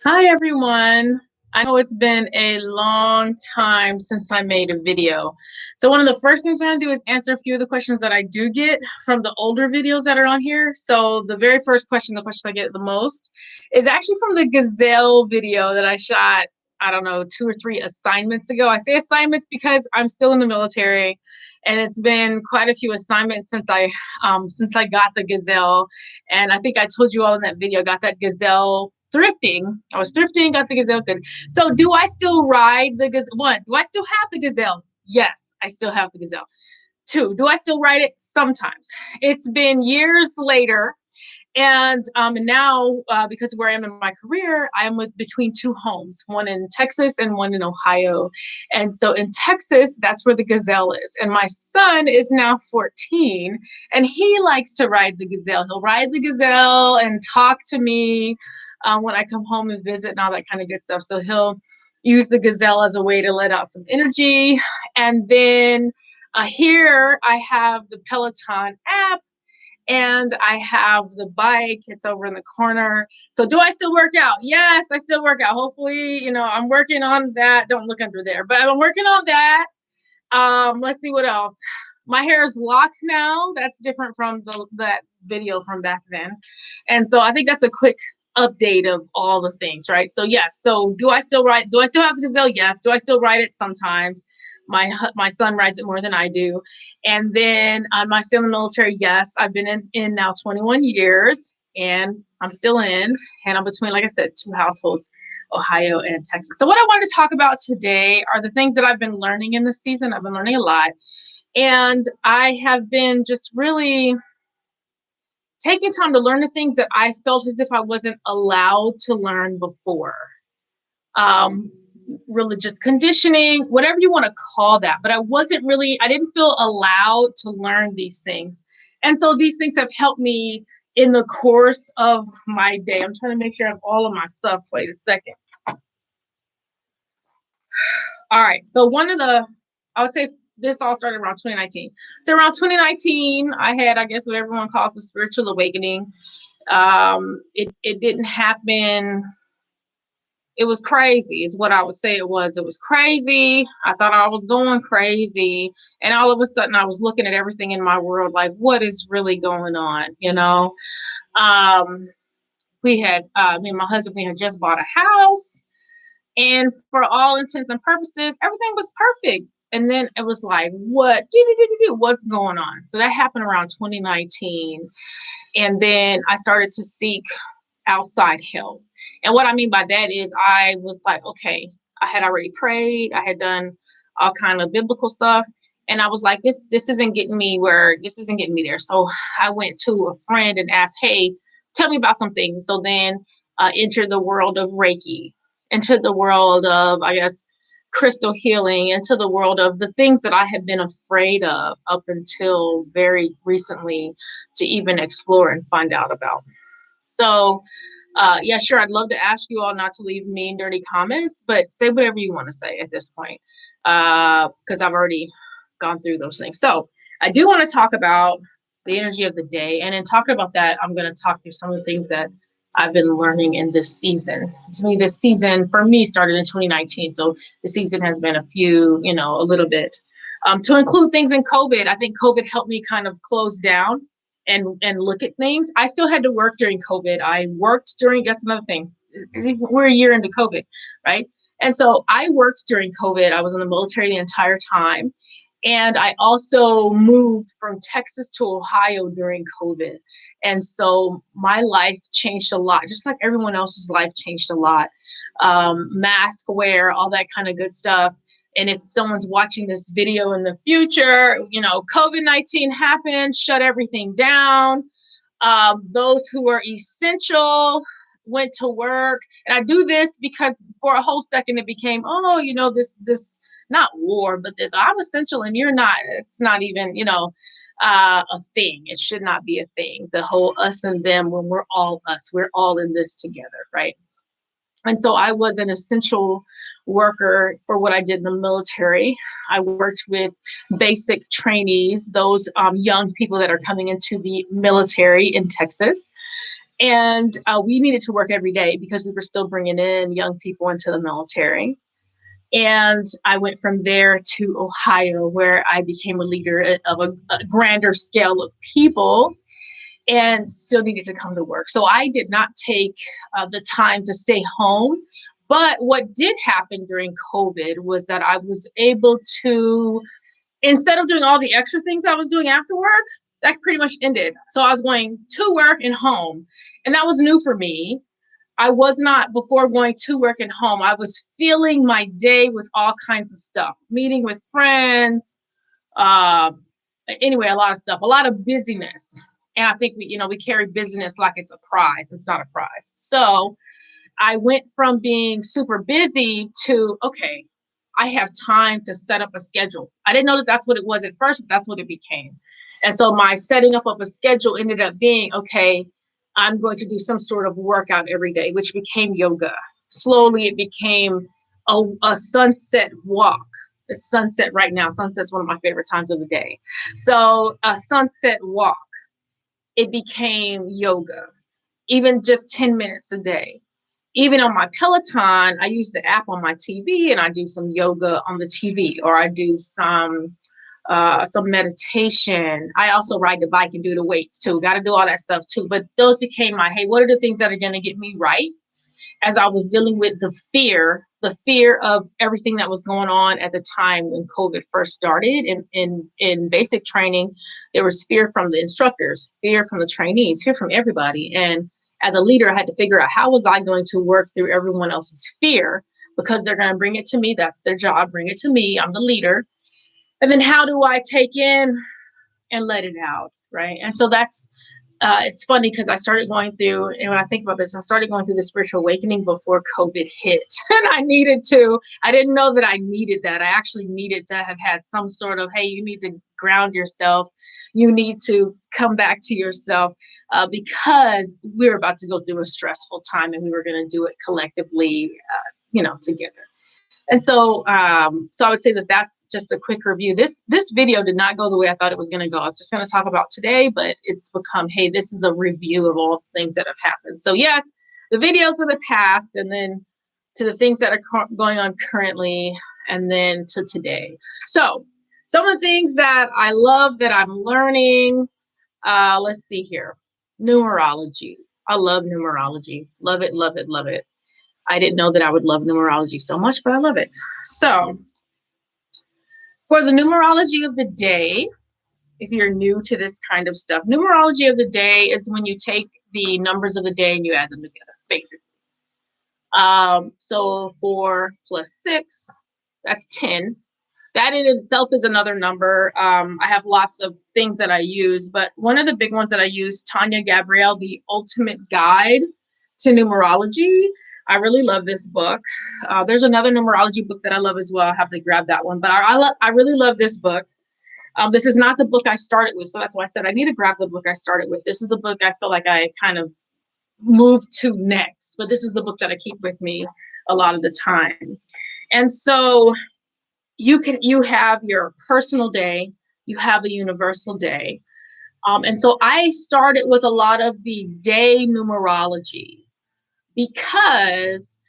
Hi everyone. I know it's been a long time since I made a video. So one of the first things I'm going to do is answer a few of the questions that I do get from the older videos that are on here. So the very first question, the question I get the most, is actually from the Gazelle video that I shot, I don't know, 2 or 3 assignments ago. I say assignments because I'm still in the military and it's been quite a few assignments since I got the Gazelle. And I think I told you all in that video, I got that Gazelle thrifting. I was thrifting, got the Gazelle. Good. So do I still ride the Gazelle? One, do I still have the Gazelle? Yes, I still have the Gazelle. Two, do I still ride it? Sometimes. It's been years later. And now, because of where I am in my career, I am between 2 homes, one in Texas and one in Ohio. And so in Texas, that's where the Gazelle is. And my son is now 14, and he likes to ride the Gazelle. He'll ride the Gazelle and talk to me when I come home and visit and all that kind of good stuff. So he'll use the Gazelle as a way to let out some energy. And then here I have the Peloton app. And I have the bike. It's over in the corner. So do I still work out? Yes, I still work out. Hopefully, I'm working on that. Don't look under there, but I'm working on that. Let's see what else. My hair is locked now. That's different from that video from back then. And so I think that's a quick update of all the things, right? So yes. So do I still have the Gazelle? Yes. Do I still ride it? Sometimes. My son rides it more than I do. And then am I still in the military? Yes. I've been in now 21 years and I'm still in, and I'm between, like I said, 2 households, Ohio and Texas. So what I wanted to talk about today are the things that I've been learning in this season. I've been learning a lot, and I have been just really taking time to learn the things that I felt as if I wasn't allowed to learn before. Religious conditioning, whatever you want to call that. But I didn't feel allowed to learn these things. And so these things have helped me in the course of my day. I'm trying to make sure I have all of my stuff. Wait a second. All right. So I would say this all started around 2019. So around 2019, I had, I guess, what everyone calls the spiritual awakening. It didn't happen. It was crazy is what I would say it was. It was crazy. I thought I was going crazy. And all of a sudden I was looking at everything in my world like, what is really going on? Me and my husband, we had just bought a house. And for all intents and purposes, everything was perfect. And then it was like, what's going on? So that happened around 2019. And then I started to seek outside help. And what I mean by that is I was like, okay, I had already prayed. I had done all kind of biblical stuff. And I was like, this isn't getting me there. So I went to a friend and asked, hey, tell me about some things. And so then entered the world of Reiki, into the world of, I guess, crystal healing, into the world of the things that I had been afraid of up until very recently to even explore and find out about. So yeah, sure. I'd love to ask you all not to leave mean, dirty comments, but say whatever you want to say at this point, because I've already gone through those things. So I do want to talk about the energy of the day. And in talking about that, I'm going to talk through some of the things that I've been learning in this season. To me, this season for me started in 2019. So the season has been a little bit. To include things in COVID, I think COVID helped me kind of close down and look at things. I still had to work during COVID. That's another thing. We're a year into COVID, right? And so I worked during COVID. I was in the military the entire time. And I also moved from Texas to Ohio during COVID. And so my life changed a lot, just like everyone else's life changed a lot. Mask wear, all that kind of good stuff. And if someone's watching this video in the future, COVID-19 happened, shut everything down. Those who are essential went to work. And I do this because for a whole second it became, this not war, but this I'm essential and you're not. It's not even, a thing. It should not be a thing. The whole us and them, when we're all us, we're all in this together, right? And so I was an essential worker for what I did in the military. I worked with basic trainees, those young people that are coming into the military in Texas. And we needed to work every day because we were still bringing in young people into the military. And I went from there to Ohio, where I became a leader of a grander scale of people and still needed to come to work. So I did not take the time to stay home. But what did happen during COVID was that I was able to, instead of doing all the extra things I was doing after work, that pretty much ended. So I was going to work and home. And that was new for me. I was not, before going to work and home, I was filling my day with all kinds of stuff, meeting with friends, uh, anyway, a lot of stuff, a lot of busyness. And I think we carry busyness like it's a prize. It's not a prize. So I went from being super busy to, okay, I have time to set up a schedule. I didn't know that that's what it was at first, but that's what it became. And so my setting up of a schedule ended up being, okay, I'm going to do some sort of workout every day, which became yoga. Slowly, it became a sunset walk. It's sunset right now. Sunset's one of my favorite times of the day. So a sunset walk, it became yoga, even just 10 minutes a day. Even on my Peloton, I use the app on my TV and I do some yoga on the TV, or I do some meditation. I also ride the bike and do the weights too. Got to do all that stuff too. But those became my, hey, what are the things that are going to get me right? As I was dealing with the fear of everything that was going on at the time when COVID first started in basic training, there was fear from the instructors, fear from the trainees, fear from everybody. And as a leader, I had to figure out how was I going to work through everyone else's fear, because they're going to bring it to me. That's their job. Bring it to me. I'm the leader. And then how do I take in and let it out? Right. And so that's, it's funny because I started going through, and when I think about this, I started going through the spiritual awakening before COVID hit. And I didn't know that I needed that. I actually needed to have had some sort of, hey, you need to ground yourself. You need to come back to yourself, because we were about to go through a stressful time and we were going to do it collectively, together. And so I would say that that's just a quick review. This video did not go the way I thought it was going to go. I was just going to talk about today, but it's become, hey, this is a review of all the things that have happened. So yes, the videos of the past, and then to the things that are going on currently, and then to today. So some of the things that I love that I'm learning, let's see here. Numerology. I love numerology. Love it, love it, love it. I didn't know that I would love numerology so much, but I love it. So for the numerology of the day, if you're new to this kind of stuff, numerology of the day is when you take the numbers of the day and you add them together, basically. So 4 plus 6, that's 10. That in itself is another number. I have lots of things that I use, but one of the big ones that I use, Tanya Gabrielle, The Ultimate Guide to Numerology. I really love this book. There's another numerology book that I love as well. I have to grab that one, but I really love this book. This is not the book I started with, so that's why I said I need to grab the book I started with. This is the book I feel like I kind of moved to next, but this is the book that I keep with me a lot of the time. And so you have your personal day, you have a universal day. And so I started with a lot of the day numerology because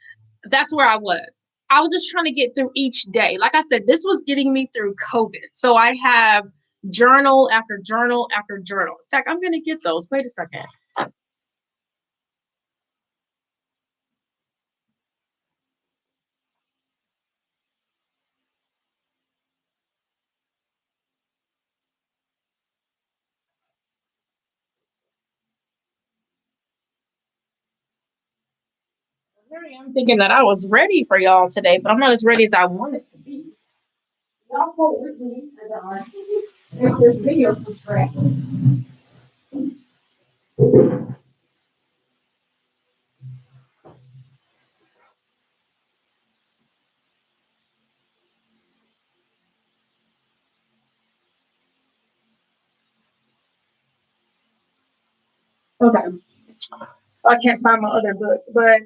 that's where I was. I was just trying to get through each day. Like I said, this was getting me through COVID. So I have journal after journal after journal. In fact, I'm going to get those. Wait a second. Here I am thinking that I was ready for y'all today, but I'm not as ready as I wanted to be. Y'all hold with me as I make this video from scratch. Okay. I can't find my other book, but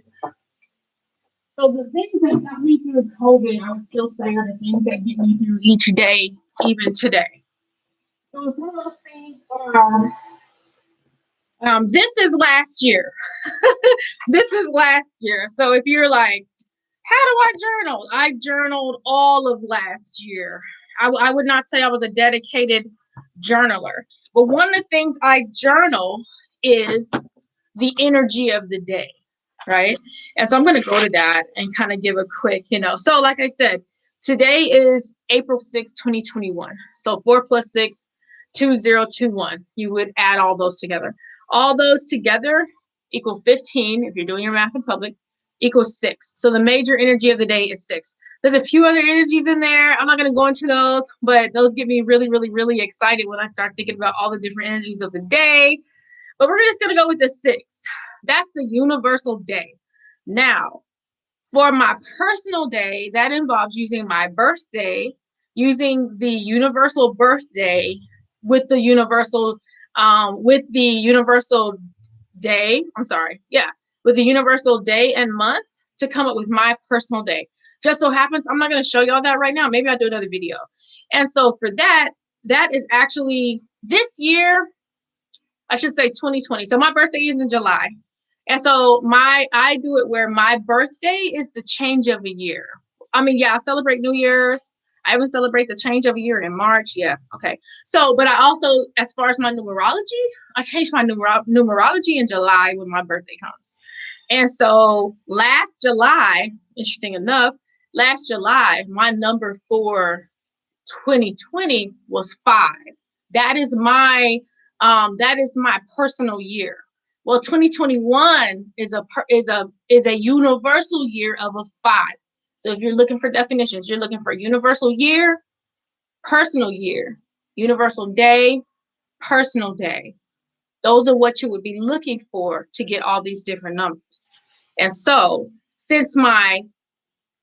so the things that got me through COVID, I would still say are the things that get me through each day, even today. So some of those things are This is last year. This is last year. So if you're like, how do I journal? I journaled all of last year. I would not say I was a dedicated journaler, but one of the things I journal is the energy of the day, right? And so I'm going to go to that and kind of give a quick, So like I said, today is April 6th, 2021. So 4 plus 6, 2021. You would add all those together. All those together equal 15, if you're doing your math in public, equals 6. So the major energy of the day is 6. There's a few other energies in there. I'm not going to go into those, but those get me really, really, really excited when I start thinking about all the different energies of the day. But we're just going to go with the 6. That's the universal day. Now, for my personal day, that involves using my birthday, using the universal birthday with the universal day. I'm sorry. Yeah. With the universal day and month to come up with my personal day. Just so happens, I'm not going to show y'all that right now. Maybe I'll do another video. And so for that is actually this year, I should say 2020. So my birthday is in July. And so I do it where my birthday is the change of a year. I mean, yeah, I celebrate New Year's. I even celebrate the change of a year in March. Yeah. Okay. So, but I also, as far as my numerology, I changed my numerology in July when my birthday comes. And so last July, interesting enough, last July, my number for 2020 was 5. That is my personal year. Well, 2021 is a universal year of a 5. So if you're looking for definitions, you're looking for universal year, personal year, universal day, personal day. Those are what you would be looking for to get all these different numbers. And so since my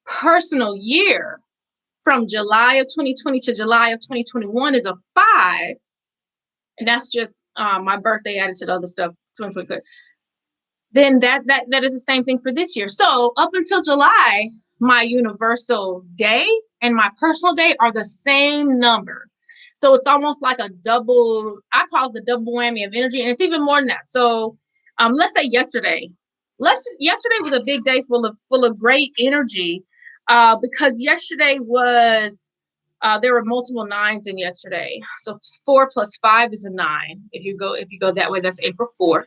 personal year from July of 2020 to July of 2021 is a 5, and that's just my birthday added to the other stuff, 2020. Then that is the same thing for this year. So up until July, my universal day and my personal day are the same number. So it's almost like a double, I call it the double whammy of energy. And it's even more than that. So let's say yesterday was a big day full of great energy because yesterday was, there were multiple 9s in yesterday. So 4 plus 5 is a 9. If you go that way, that's April 4th.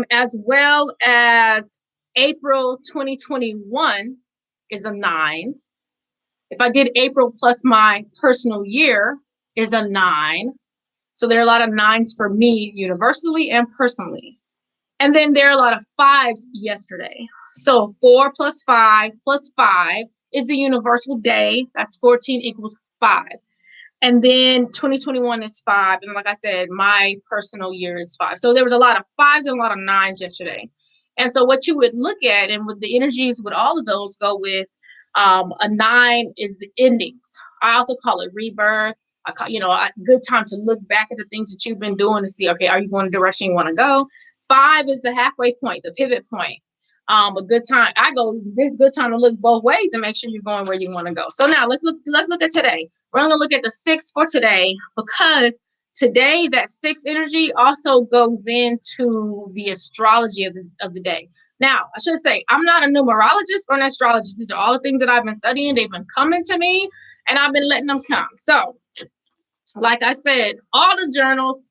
As well as April 2021 is a 9. If I did April plus my personal year is a 9. So there are a lot of 9s for me universally and personally. And then there are a lot of 5s yesterday. So 4 plus 5 is the universal day. That's 14 equals 5. And then 2021 is 5. And like I said, my personal year is 5. So there was a lot of 5s and a lot of 9s yesterday. And so what you would look at, and with the energies with all of those go with, a 9 is the endings. I also call it rebirth. I call, a good time to look back at the things that you've been doing to see, okay, are you going the direction you want to go? 5 is the halfway point, the pivot point. A good time. Good time to look both ways and make sure you're going where you want to go. So now let's look at today. We're going to look at the 6 for today because today that 6 energy also goes into the astrology of the day. Now, I should say I'm not a numerologist or an astrologist. These are all the things that I've been studying. They've been coming to me and I've been letting them come. So, like I said, all the journals,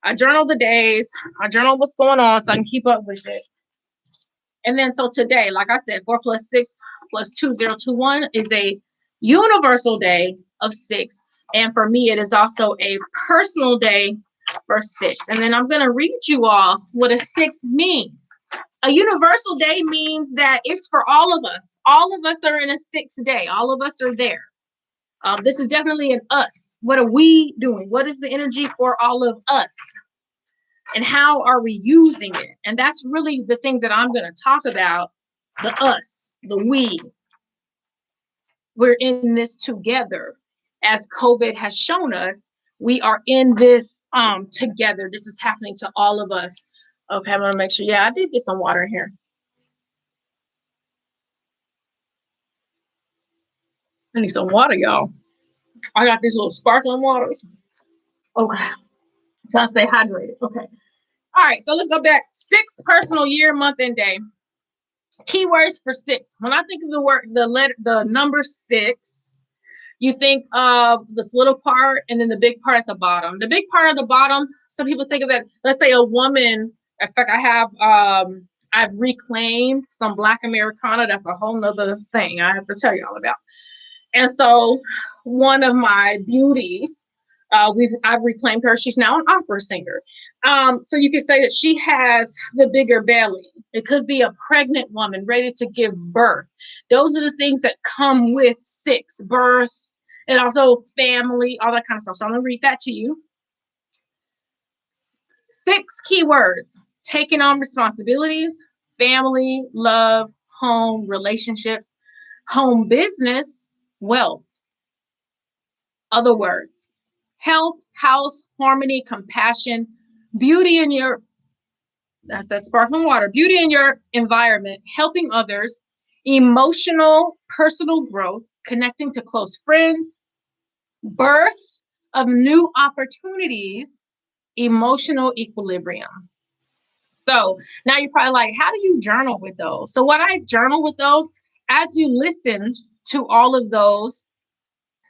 I journal the days, I journal what's going on so I can keep up with it. And then so today, like I said, 4 plus 6 plus 2021 is a universal day of 6. And for me, it is also a personal day for 6. And then I'm going to read you all what a 6 means. A universal day means that it's for all of us. All of us are in a 6 day. All of us are there. This is definitely an us. What are we doing? What is the energy for all of us? And how are we using it? And that's really the things that I'm going to talk about. The us, the we. We're in this together. As COVID has shown us, we are in this together. This is happening to all of us. Okay, I'm going to make sure. Yeah, I did get some water in here. I need some water, y'all. I got these little sparkling waters. Okay. Gotta stay hydrated. Okay. All right, so let's go back. 6 personal year, month, and day. Keywords for 6. When I think of the number 6, you think of this little part and then the big part at the bottom. The big part at the bottom, some people think of it, let's say a woman. In fact, I've reclaimed some Black Americana. That's a whole nother thing I have to tell y'all about. And so one of my beauties, I've reclaimed her. She's now an opera singer. So you could say that she has the bigger belly. It could be a pregnant woman ready to give birth. Those are the things that come with 6, birth, and also family, all that kind of stuff. So I'm going to read that to you. 6 keywords: taking on responsibilities, family, love, home, relationships, home business, wealth. Other words: health, house, harmony, compassion, beauty in your, that's that sparkling water, beauty in your environment, helping others, emotional, personal growth, connecting to close friends, birth of new opportunities, emotional equilibrium. So now you're probably like, how do you journal with those? So what I journal with those, as you listened to all of those,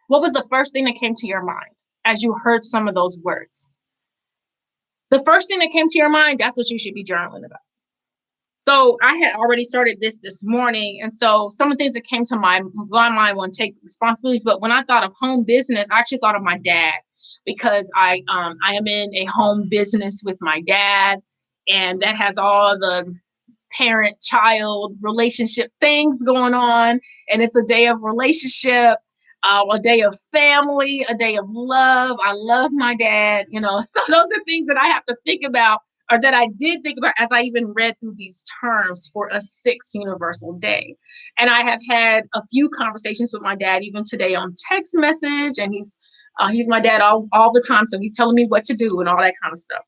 what was the first thing that came to your mind as you heard some of those words? The first thing that came to your mind, that's what you should be journaling about. So I had already started this morning. And so some of the things that came to my mind want to take responsibilities. But when I thought of home business, I actually thought of my dad, because I am in a home business with my dad, and that has all the parent-child relationship things going on. And it's a day of relationship, a day of family, a day of love. I love my dad, so those are things that I have to think about, or that I did think about as I even read through these terms for a 6 universal day. And I have had a few conversations with my dad, even today on text message, and he's my dad all the time. So he's telling me what to do and all that kind of stuff.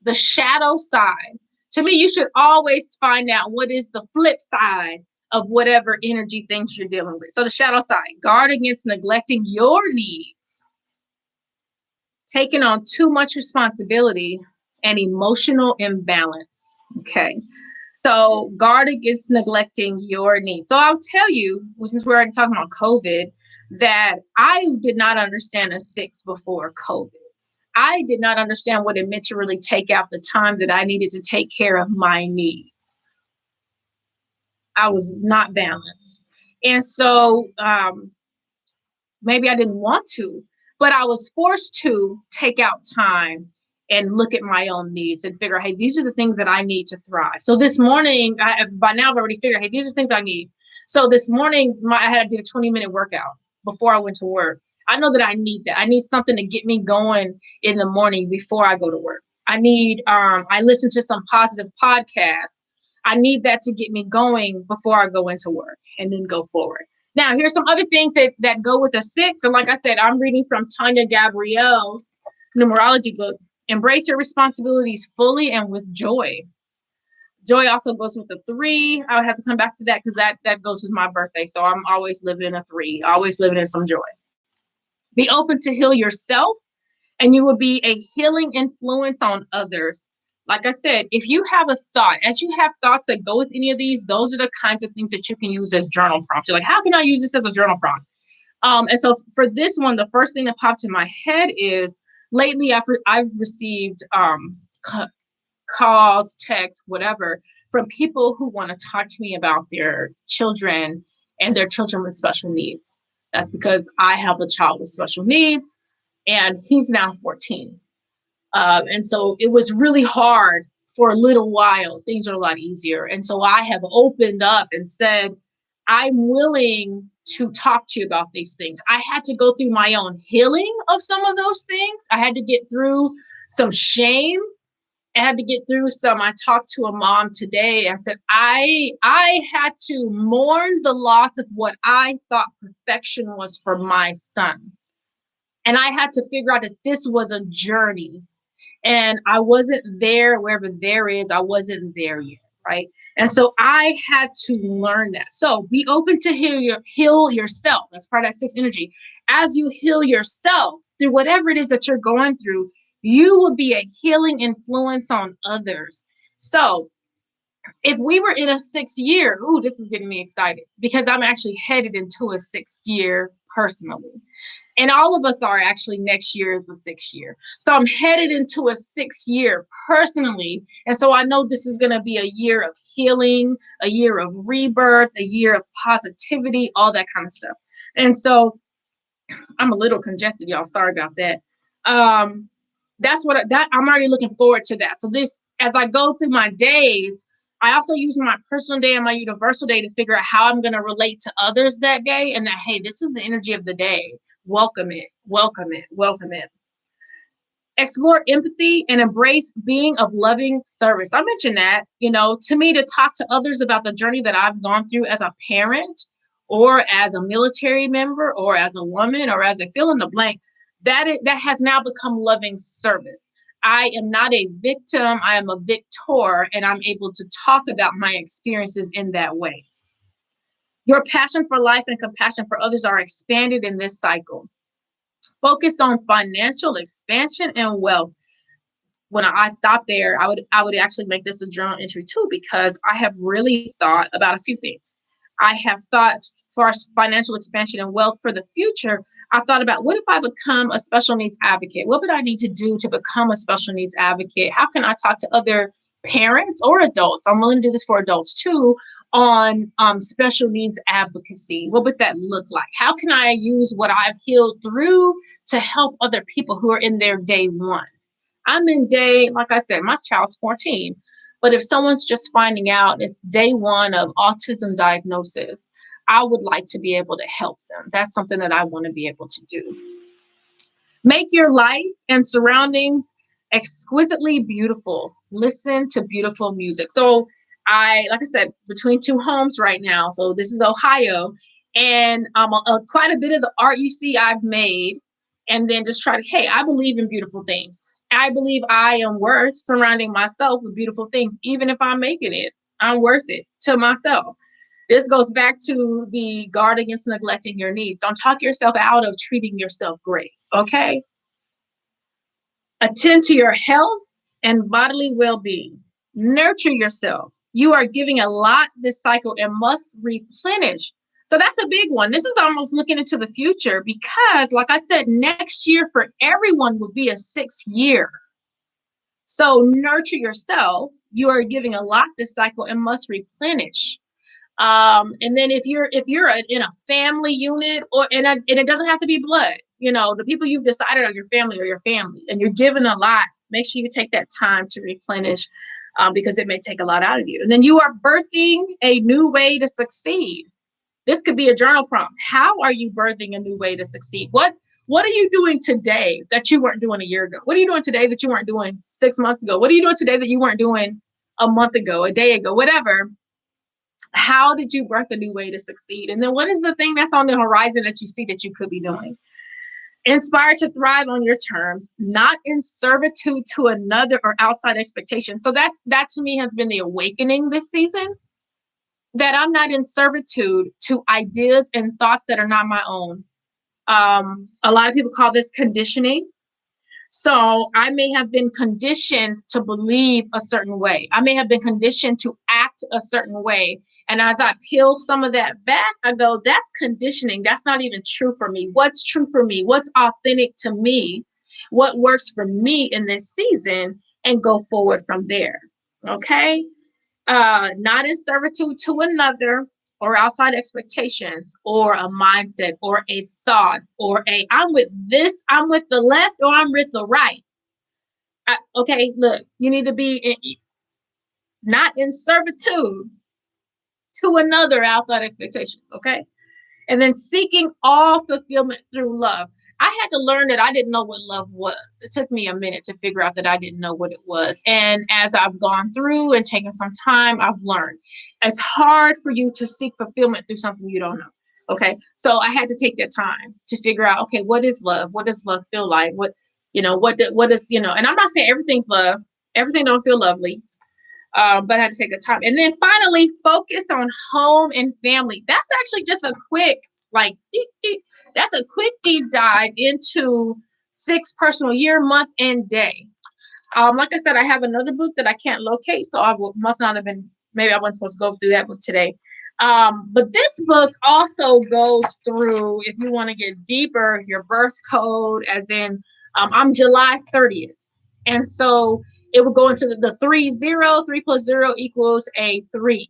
The shadow side. To me, you should always find out what is the flip side of whatever energy things you're dealing with. So the shadow side: guard against neglecting your needs, taking on too much responsibility, and emotional imbalance. Okay. So guard against neglecting your needs. So I'll tell you, since we're already talking about COVID, that I did not understand a 6 before COVID. I did not understand what it meant to really take out the time that I needed to take care of my needs. I was not balanced. And so maybe I didn't want to, but I was forced to take out time and look at my own needs and figure, hey, these are the things that I need to thrive. So this morning, by now I've already figured, hey, these are things I need. So this morning, I did a 20-minute workout before I went to work. I know that I need that. I need something to get me going in the morning before I go to work. I listen to some positive podcasts. I need that to get me going before I go into work and then go forward. Now, here's some other things that go with a 6. And like I said, I'm reading from Tanya Gabrielle's numerology book. Embrace your responsibilities fully and with joy. Joy also goes with a 3. I would have to come back to that because that goes with my birthday. So I'm always living in a 3, always living in some joy. Be open to heal yourself, and you will be a healing influence on others. Like I said, if you have a thought, as you have thoughts that go with any of these, those are the kinds of things that you can use as journal prompts. You're like, how can I use this as a journal prompt? And so for this one, the first thing that popped in my head is, lately I've received calls, texts, whatever, from people who want to talk to me about their children and their children with special needs. That's because I have a child with special needs, and he's now 14. And so it was really hard for a little while. Things are a lot easier. And so I have opened up and said, I'm willing to talk to you about these things. I had to go through my own healing of some of those things. I had to get through some shame. I had to get through I talked to a mom today. I said, I had to mourn the loss of what I thought perfection was for my son. And I had to figure out that this was a journey. And I wasn't there. Wherever there is, I wasn't there yet. Right. And so I had to learn that. So be open to heal yourself. That's part of that 6 energy. As you heal yourself through whatever it is that you're going through, You will be a healing influence on others. So if we were in a 6th year, ooh, this is getting me excited because I'm actually headed into a 6th year personally. And all of us are actually. Next year is the 6th year. So I'm headed into a 6th year personally. And so I know this is going to be a year of healing, a year of rebirth, a year of positivity, all that kind of stuff. And so I'm a little congested, y'all. Sorry about that. That's what that I'm already looking forward to that. So this, as I go through my days, I also use my personal day and my universal day to figure out how I'm going to relate to others that day, and that, hey, this is the energy of the day. Welcome it, welcome it, welcome it. Explore empathy and embrace being of loving service. I mentioned that, to me, to talk to others about the journey that I've gone through as a parent or as a military member or as a woman or as a fill in the blank, that has now become loving service. I am not a victim, I am a victor, and I'm able to talk about my experiences in that way. Your passion for life and compassion for others are expanded in this cycle. Focus on financial expansion and wealth. When I stop there, I would actually make this a journal entry too, because I have really thought about a few things. I have thought, for financial expansion and wealth for the future, I've thought about, what if I become a special needs advocate? What would I need to do to become a special needs advocate? How can I talk to other parents or adults? I'm willing to do this for adults too, on special needs advocacy. What would that look like? How can I use what I've healed through to help other people who are in their day one? I'm in day, like I said, my child's 14. But if someone's just finding out it's day one of autism diagnosis, I would like to be able to help them. That's something that I want to be able to do. Make your life and surroundings exquisitely beautiful. Listen to beautiful music. So like I said, between two homes right now. So this is Ohio, and quite a bit of the art you see I've made, and then just try to, hey, I believe in beautiful things. I believe I am worth surrounding myself with beautiful things, even if I'm making it. I'm worth it to myself. This goes back to the guard against neglecting your needs. Don't talk yourself out of treating yourself great, okay? Attend to your health and bodily well-being. Nurture yourself. You are giving a lot this cycle and must replenish. So that's a big one. This is almost looking into the future because, like I said, next year for everyone will be a 6th year. So nurture yourself. You are giving a lot this cycle and must replenish. And then if you're in a family unit, and it doesn't have to be blood, the people you've decided are your family, and you're given a lot, make sure you take that time to replenish, because it may take a lot out of you. And then you are birthing a new way to succeed. This could be a journal prompt. How are you birthing a new way to succeed? What are you doing today that you weren't doing a year ago? What are you doing today that you weren't doing 6 months ago? What are you doing today that you weren't doing a month ago, a day ago, whatever? How did you birth a new way to succeed? And then what is the thing that's on the horizon that you see that you could be doing? Inspired to thrive on your terms, not in servitude to another or outside expectations. So that to me has been the awakening this season, that I'm not in servitude to ideas and thoughts that are not my own. A lot of people call this conditioning. So I may have been conditioned to believe a certain way. I may have been conditioned to act a certain way. And as I peel some of that back, I go, that's conditioning. That's not even true for me. What's true for me? What's authentic to me? What works for me in this season? And go forward from there. Okay? Not in servitude to another or outside expectations or a mindset or a thought or I'm with the left or I'm with the right. Okay, look, you need to be not in servitude to another outside expectations, okay? And then seeking all fulfillment through love. I had to learn that I didn't know what love was. It took me a minute to figure out that I didn't know what it was. And as I've gone through and taken some time, I've learned it's hard for you to seek fulfillment through something you don't know. Okay. So I had to take that time to figure out, okay, what is love? What does love feel like? What is, and I'm not saying everything's love. Everything don't feel lovely. But I had to take the time. And then finally, focus on home and family. That's actually just a quick, that's a quick deep dive into 6 personal year, month, and day. Like I said, I have another book that I can't locate, so must not have been, maybe I wasn't supposed to go through that book today. But this book also goes through, if you want to get deeper, your birth code, as in, I'm July 30th. And so it would go into the 3 0, 3 plus 0 equals a 3.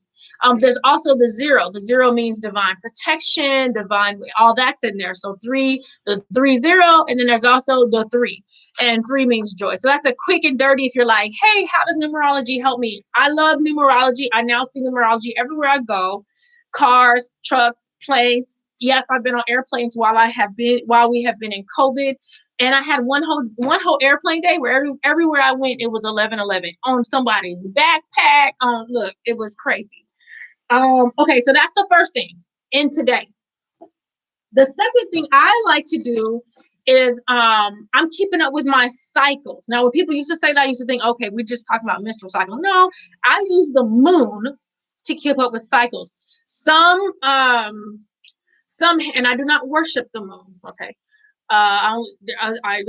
There's also the 0. The 0 means divine protection, divine, all that's in there. So the 3 0, and then there's also the 3. And 3 means joy. So that's a quick and dirty if you're like, hey, how does numerology help me? I love numerology. I now see numerology everywhere I go. Cars, trucks, planes. Yes, I've been on airplanes while we have been in COVID. And I had one whole airplane day where everywhere I went, it was 11:11 on somebody's backpack. Look, it was crazy. Okay, so that's the first thing in today. The second thing I like to do is I'm keeping up with my cycles. Now, when people used to say that, I used to think, okay, we're just talking about menstrual cycle. No, I use the moon to keep up with cycles. Some, and I do not worship the moon. Okay, I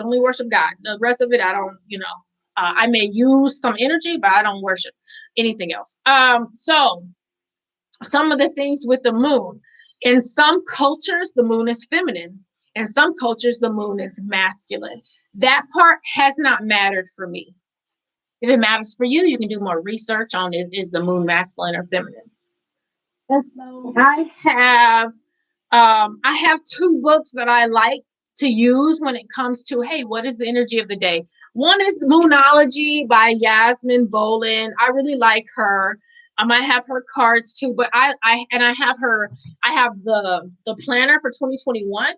only worship God. The rest of it, I don't. I may use some energy, but I don't worship anything else. So some of the things with the moon. In some cultures, the moon is feminine. In some cultures, the moon is masculine. That part has not mattered for me. If it matters for you, you can do more research on it. Is the moon masculine or feminine? And so I have 2 books that I like to use when it comes to, hey, what is the energy of the day? One is Moonology by Yasmin Bolin. I really like her. I have her cards too, but I have the planner for 2021.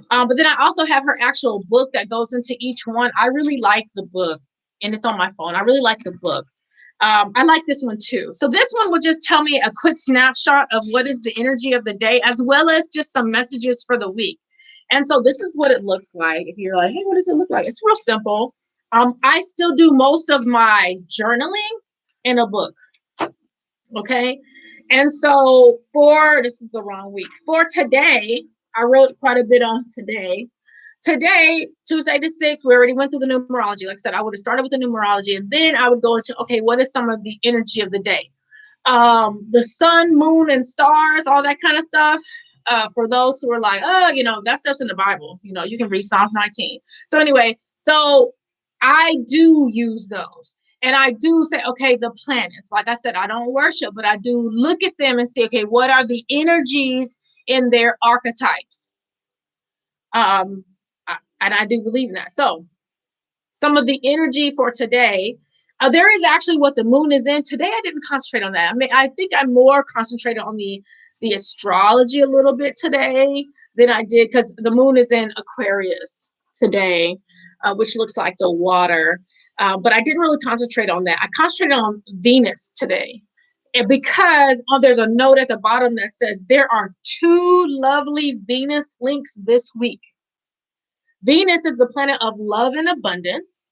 But then I also have her actual book that goes into each one. I really like the book, and it's on my phone. I really like the book. I like this one too. So this one will just tell me a quick snapshot of what is the energy of the day, as well as just some messages for the week. And so this is what it looks like. If you're like, hey, what does it look like? It's real simple. I still do most of my journaling in a book. Okay. And so this is the wrong week. For today, I wrote quite a bit on today. Today, Tuesday the 6th, we already went through the numerology. Like I said, I would have started with the numerology, and then I would go into, okay, what is some of the energy of the day? The sun, moon, and stars, all that kind of stuff. For those who are like, oh, that stuff's in the Bible. You can read Psalms 19. So anyway, I do use those. And I do say, okay, the planets. Like I said, I don't worship, but I do look at them and say, okay, what are the energies in their archetypes? And I do believe in that. So some of the energy for today, there is actually what the moon is in. Today, I didn't concentrate on that. I mean, I think I more concentrated on the astrology a little bit today than I did, because the moon is in Aquarius today, which looks like the water. But I didn't really concentrate on that. I concentrated on Venus today. And because there's a note at the bottom that says there are 2 lovely Venus links this week. Venus is the planet of love and abundance.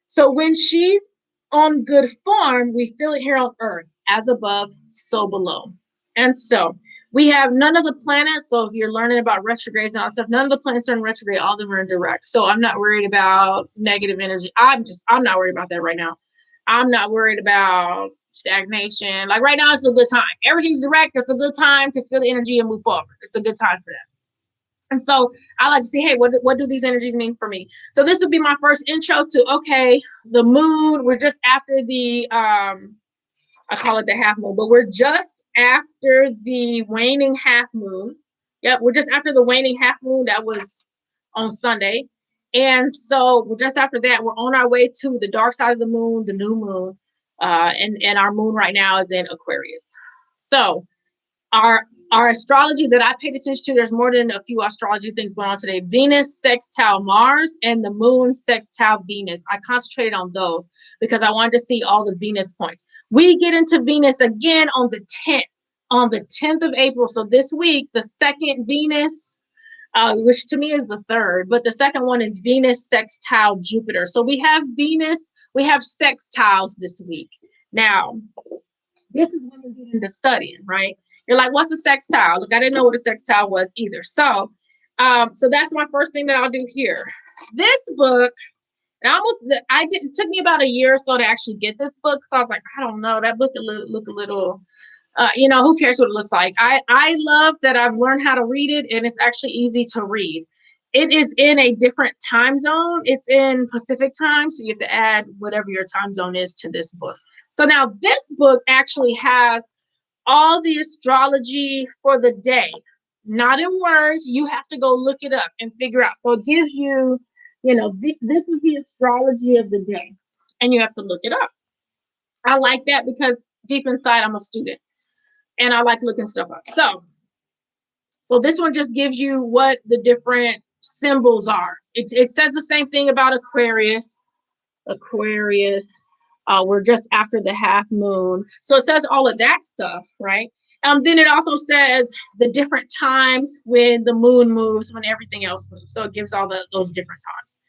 So when she's on good form, we feel it here on Earth, as above, so below. And so we have none of the planets. So if you're learning about retrogrades and all that stuff, none of the planets are in retrograde. All of them are in direct. So I'm not worried about negative energy. I'm not worried about that right now. I'm not worried about stagnation. Like right now, it's a good time. Everything's direct. It's a good time to feel the energy and move forward. It's a good time for that. And so I like to see, hey, what do these energies mean for me? So this would be my first intro to, okay, the moon. We're just after the, I call it the half moon, but we're just after the waning half moon. Yep, we're just after the waning half moon. That was on Sunday. And so we're just after that. We're on our way to the dark side of the moon, the new moon. And our moon right now is in Aquarius. So our astrology that I paid attention to, there's more than a few astrology things going on today. Venus sextile Mars and the moon sextile Venus. I concentrated on those because I wanted to see all the Venus points. We get into Venus again on the 10th of April. So this week, the second Venus, which to me is the third, but the second one is Venus sextile Jupiter. So we have sextiles this week. Now, this is when we get into studying, right? You're like, what's a sextile? Look, I didn't know what a sextile was either. So that's my first thing that I'll do here. this book, and it took me about a year or so to actually get this book. So I was like, I don't know, that book look a little, who cares what it looks like? I love that I've learned how to read it, and it's actually easy to read. It is in a different time zone. It's in Pacific time, so you have to add whatever your time zone is to this book. So now this book actually has all the astrology for the day, not in words. You have to go look it up and figure out. So it gives you, this is the astrology of the day, and you have to look it up. I like that because deep inside, I'm a student and I like looking stuff up. So this one just gives you what the different symbols are. It says the same thing about Aquarius. We're just after the half moon. So it says all of that stuff, right? Then it also says the different times when the moon moves, when everything else moves. So it gives all those different times.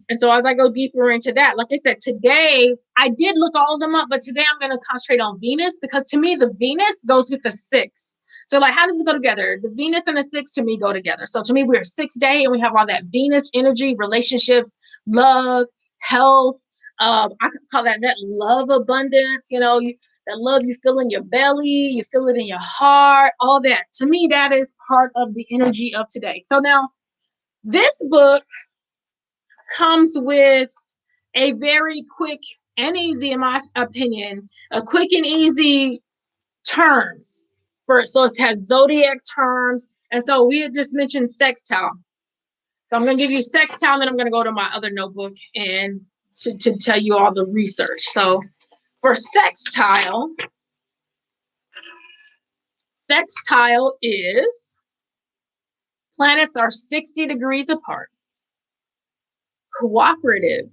And so as I go deeper into that, like I said, today I did look all of them up, but today I'm going to concentrate on Venus, because to me, the Venus goes with the 6. So like, how does it go together? The Venus and the 6 to me go together. So to me, we're 6 day and we have all that Venus energy, relationships, love, health. I could call that love abundance, that love you feel in your belly, you feel it in your heart, all that. To me, that is part of the energy of today. So now this book comes with a very quick and easy, in my opinion, a quick and easy terms. So it has Zodiac terms. And so we had just mentioned Sextile. So I'm going to give you Sextile, and I'm going to go to my other notebook and to tell you all the research. So for Sextile is planets are 60 degrees apart. Cooperative.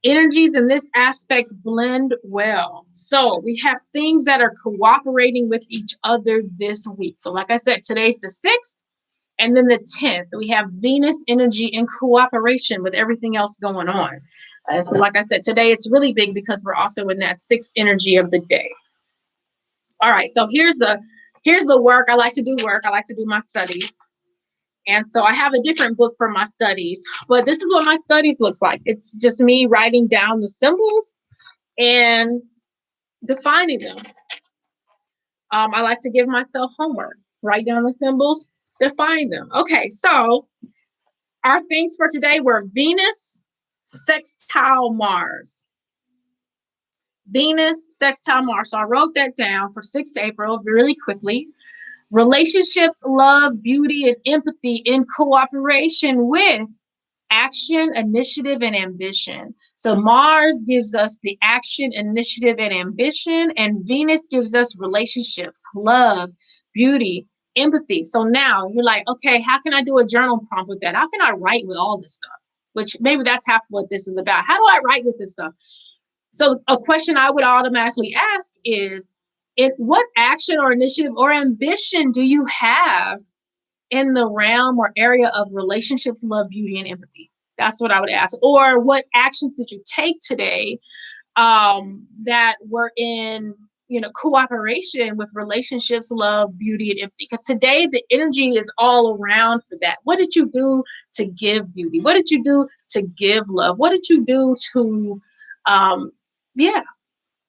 Energies in this aspect blend well. So we have things that are cooperating with each other this week. So like I said, today's the 6th, and then the 10th. We have Venus energy in cooperation with everything else going on. So like I said, today it's really big because we're also in that 6th energy of the day. All right, so here's the work. I like to do work. I like to do my studies. And so I have a different book for my studies, but this is what my studies looks like. It's just me writing down the symbols and defining them. I like to give myself homework. Write down the symbols, define them. Okay, so our things for today were Venus, sextile Mars. Venus, sextile Mars. So I wrote that down for 6th April really quickly. Relationships, love, beauty, and empathy in cooperation with action, initiative, and ambition. So Mars gives us the action, initiative, and ambition, and Venus gives us relationships, love, beauty, empathy. So now you're like, okay, how can I do a journal prompt with that? How can I write with all this stuff? Which maybe that's half what this is about. How do I write with this stuff? So a question I would automatically ask is, what action or initiative or ambition do you have in the realm or area of relationships, love, beauty, and empathy? That's what I would ask. Or what actions did you take today that were in cooperation with relationships, love, beauty, and empathy? Because today the energy is all around for that. What did you do to give beauty? What did you do to give love? What did you do to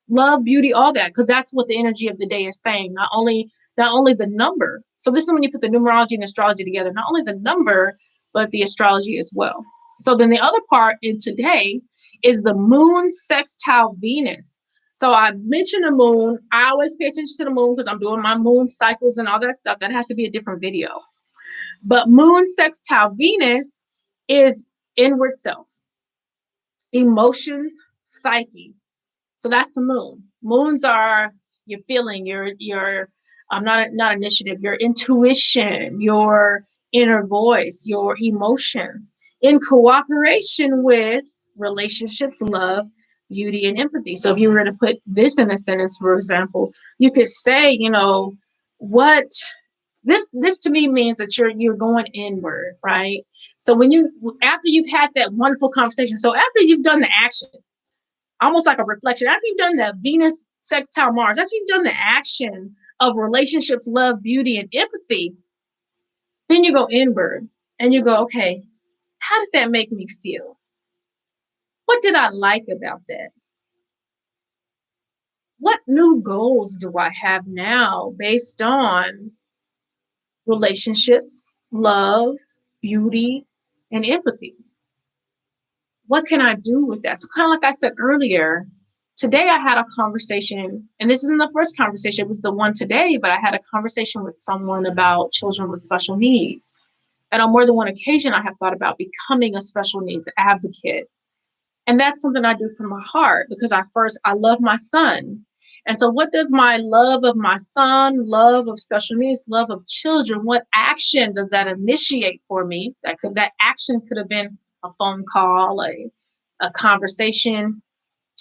love, beauty, all that? Because that's what the energy of the day is saying. Not only the number. So this is when you put the numerology and astrology together, not only the number, but the astrology as well. So then the other part in today is the moon sextile Venus. So I mentioned the moon. I always pay attention to the moon because I'm doing my moon cycles and all that stuff. That has to be a different video. But moon sextile Venus is inward self, emotions, psyche. So that's the moon. Moons are your feeling, your not initiative, your intuition, your inner voice, your emotions in cooperation with relationships, love, beauty, and empathy. So if you were to put this in a sentence, for example, you could say, what this to me means that you're going inward, right? So after you've had that wonderful conversation, so after you've done the action, almost like a reflection. After you've done the Venus sextile Mars, after you've done the action of relationships, love, beauty, and empathy, then you go inward and you go, okay, How did that make me feel? What did I like about that? What new goals do I have now based on relationships, love, beauty, and empathy? What can I do with that? So, kind of like I said earlier, today I had a conversation, and this isn't the first conversation, it was the one today, but I had a conversation with someone about children with special needs. And on more than one occasion, I have thought about becoming a special needs advocate. And that's something I do from my heart because I love my son. And so what does my love of my son, love of special needs, love of children, what action does that initiate for me? That action could have been a phone call, a conversation.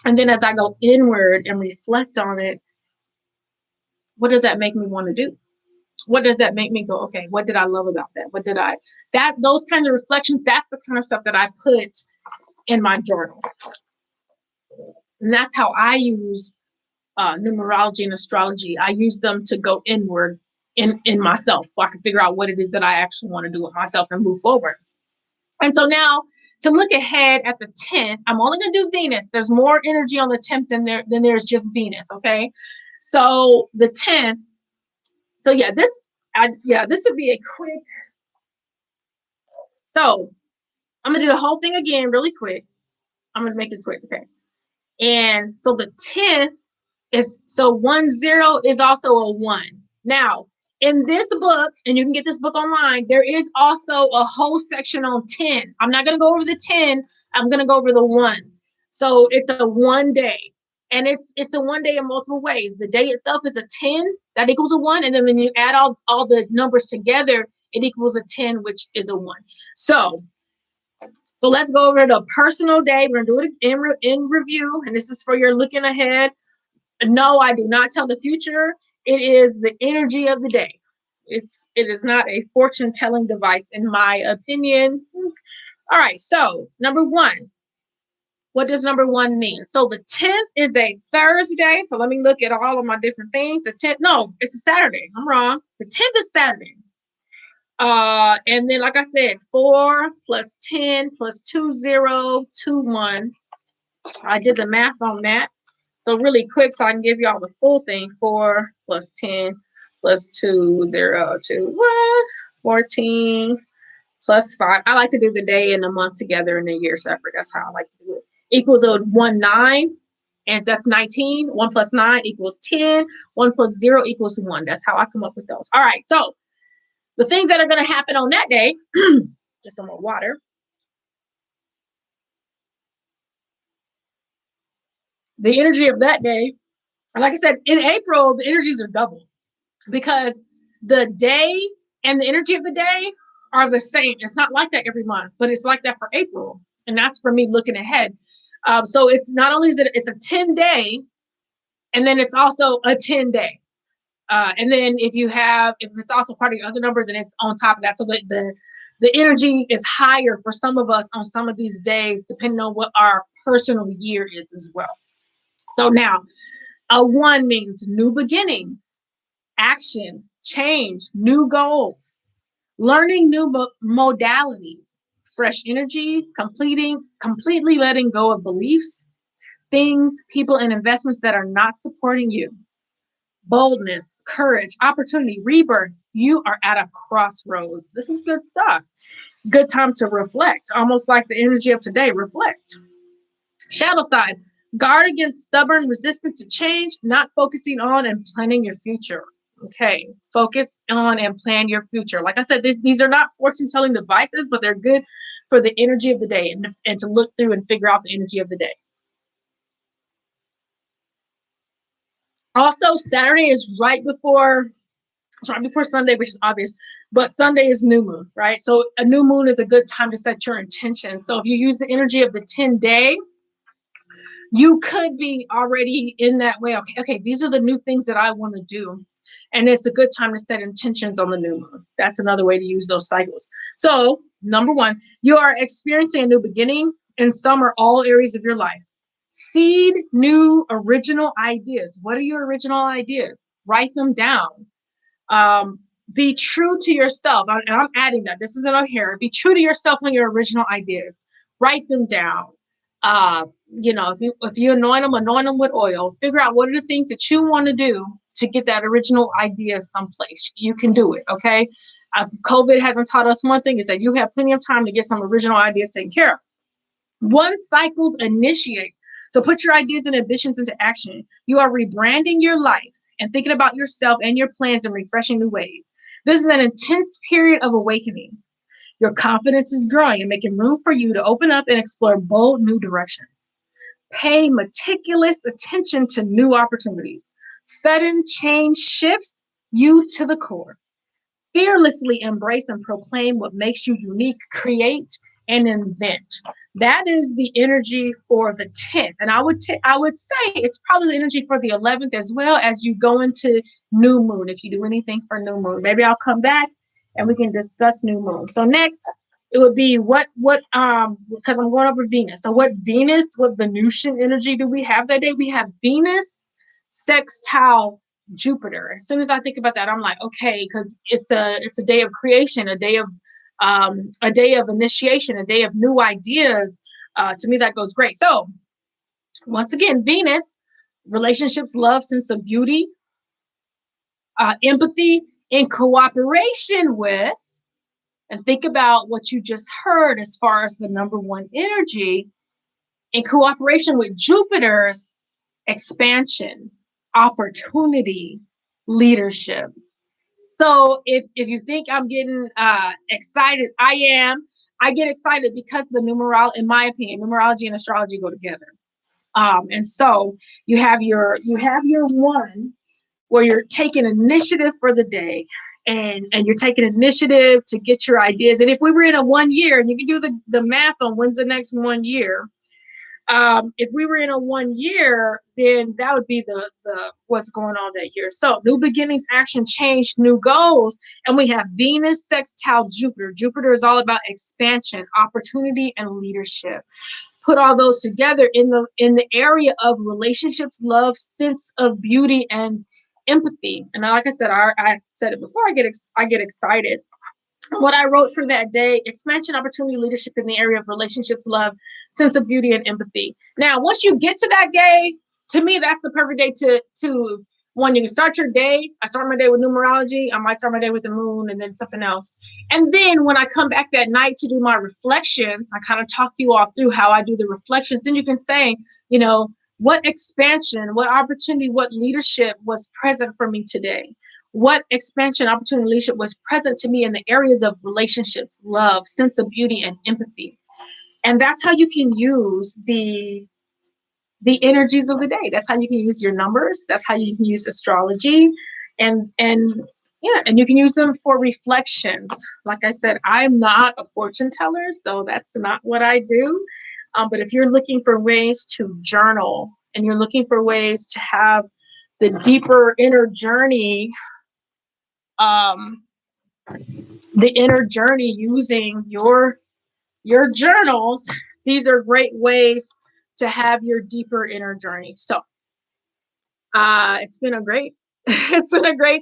And then as I go inward and reflect on it, what does that make me want to do? What does that make me go, okay, what did I love about that? Those kind of reflections, that's the kind of stuff that I put in my journal. And that's how I use numerology and astrology. I use them to go inward in myself so I can figure out what it is that I actually want to do with myself and move forward. And so now to look ahead at the 10th, I'm only going to do Venus. There's more energy on the 10th than there's just Venus. Okay. So the 10th. So yeah, this would be a quick. So I'm going to do the whole thing again really quick. I'm going to make it quick. Okay. And so the 10th is, so 10 is also a 1. Now, in this book, and you can get this book online, there is also a whole section on 10. I'm not going to go over the 10. I'm going to go over the 1. So it's a 1 day. And it's a 1 day in multiple ways. The day itself is a 10, that equals a 1. And then when you add all the numbers together, it equals a 10, which is a 1. So let's go over the personal day. We're going to do it in review. And this is for your looking ahead. No, I do not tell the future. It is the energy of the day. It is not a fortune telling device, in my opinion. All right. So number 1, what does number 1 mean? So the 10th is a Thursday. So let me look at all of my different things. The 10th, no, it's a Saturday. I'm wrong. The 10th is Saturday. And then, like I said, 4 plus 10 plus 2, 0, 2, 1. I did the math on that. So really quick, so I can give y'all the full thing. 4 plus 10 plus 2, 0, 2, 1, 14 plus 5. I like to do the day and the month together and the year separate. That's how I like to do it. Equals a 1, 9. And that's 19. 1 plus 9 equals 10. 1 plus 0 equals 1. That's how I come up with those. All right. So the things that are going to happen on that day, just some more water. The energy of that day, like I said, in April, the energies are double because the day and the energy of the day are the same. It's not like that every month, but it's like that for April. And that's for me looking ahead. So it's not only is it's a 10 day, and then it's also a 10 day. And then if it's also part of the other number, then it's on top of that. So the energy is higher for some of us on some of these days, depending on what our personal year is as well. So now, a 1 means new beginnings, action, change, new goals, learning new modalities, fresh energy, completely letting go of beliefs, things, people, and investments that are not supporting you. Boldness, courage, opportunity, rebirth. You are at a crossroads. This is good stuff. Good time to reflect, almost like the energy of today. Reflect. Shadow side. Guard against stubborn resistance to change, not focusing on and planning your future. Okay, focus on and plan your future. Like I said, these are not fortune-telling devices, but they're good for the energy of the day and to look through and figure out the energy of the day. Also, Saturday is right before Sunday, which is obvious, but Sunday is new moon, right? So a new moon is a good time to set your intention. So if you use the energy of the 10 day, you could be already in that way. Okay, these are the new things that I want to do. And it's a good time to set intentions on the new moon. That's another way to use those cycles. So number 1, you are experiencing a new beginning in some or all areas of your life. Seed new original ideas. What are your original ideas? Write them down. Be true to yourself. And I'm adding that. This isn't on here. Be true to yourself on your original ideas. Write them down. If you anoint them with oil. Figure out what are the things that you want to do to get that original idea someplace. You can do it. Okay. COVID hasn't taught us one thing, is that you have plenty of time to get some original ideas taken care of. Once cycles initiate, so put your ideas and ambitions into action. You are rebranding your life and thinking about yourself and your plans in refreshing new ways. This is an intense period of awakening. Your confidence is growing and making room for you to open up and explore bold new directions. Pay meticulous attention to new opportunities. Sudden change shifts you to the core. Fearlessly embrace and proclaim what makes you unique, create and invent. That is the energy for the 10th. And I would say it's probably the energy for the 11th as well, as you go into new moon. If you do anything for new moon, maybe I'll come back and we can discuss new moon. So next it would be because I'm going over Venus. So what Venusian energy do we have that day? We have Venus sextile Jupiter. As soon as I think about that, I'm like, okay, because it's a day of creation, a day of initiation, a day of new ideas. To me, that goes great. So once again, Venus, relationships, love, sense of beauty, empathy, in cooperation with, and think about what you just heard as far as the number one energy, in cooperation with Jupiter's expansion, opportunity, leadership. So if you think I'm getting excited, I am. I get excited because in my opinion, numerology and astrology go together. And so you have your one where you're taking initiative for the day, and you're taking initiative to get your ideas. And if we were in a 1 year, and you can do the math on when's the next 1 year. If we were in a 1 year, then that would be the what's going on that year. So new beginnings, action, change, new goals. And we have Venus sextile Jupiter. Jupiter is all about expansion, opportunity, and leadership. Put all those together in the area of relationships, love, sense of beauty, and empathy. And like I said, I said it before, I get excited. What I wrote for that day: expansion, opportunity, leadership in the area of relationships, love, sense of beauty, and empathy. Now, once you get to that day, to me, that's the perfect day to when you can start your day. I start my day with numerology. I might start my day with the moon and then something else. And then when I come back that night to do my reflections, I kind of talk you all through how I do the reflections. Then you can say, what expansion, what opportunity, what leadership was present for me today? What expansion, opportunity, leadership was present to me in the areas of relationships, love, sense of beauty, and empathy? And that's how you can use the energies of the day. That's how you can use your numbers. That's how you can use astrology, and you can use them for reflections. Like I said, I'm not a fortune teller, so that's not what I do. But if you're looking for ways to journal, and you're looking for ways to have the deeper inner journey, using your journals, these are great ways to have your deeper inner journey. So it's been a great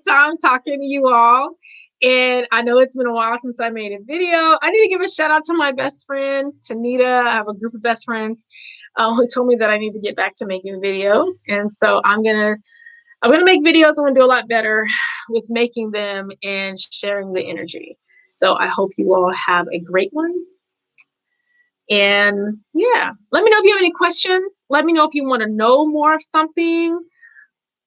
time talking to you all. And I know it's been a while since I made a video. I need to give a shout out to my best friend, Tanita. I have a group of best friends who told me that I need to get back to making videos. And so I'm gonna make videos. I'm gonna do a lot better with making them and sharing the energy. So I hope you all have a great one. And yeah, let me know if you have any questions. Let me know if you want to know more of something.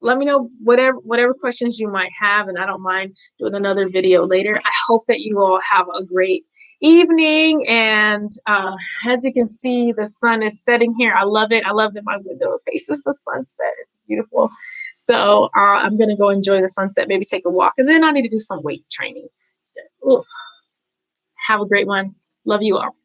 Let me know whatever questions you might have, and I don't mind doing another video later. I hope that you all have a great evening. And as you can see, the sun is setting here. I love it. I love that my window faces the sunset. It's beautiful. So I'm going to go enjoy the sunset, maybe take a walk, and then I need to do some weight training. Ooh. Have a great one. Love you all.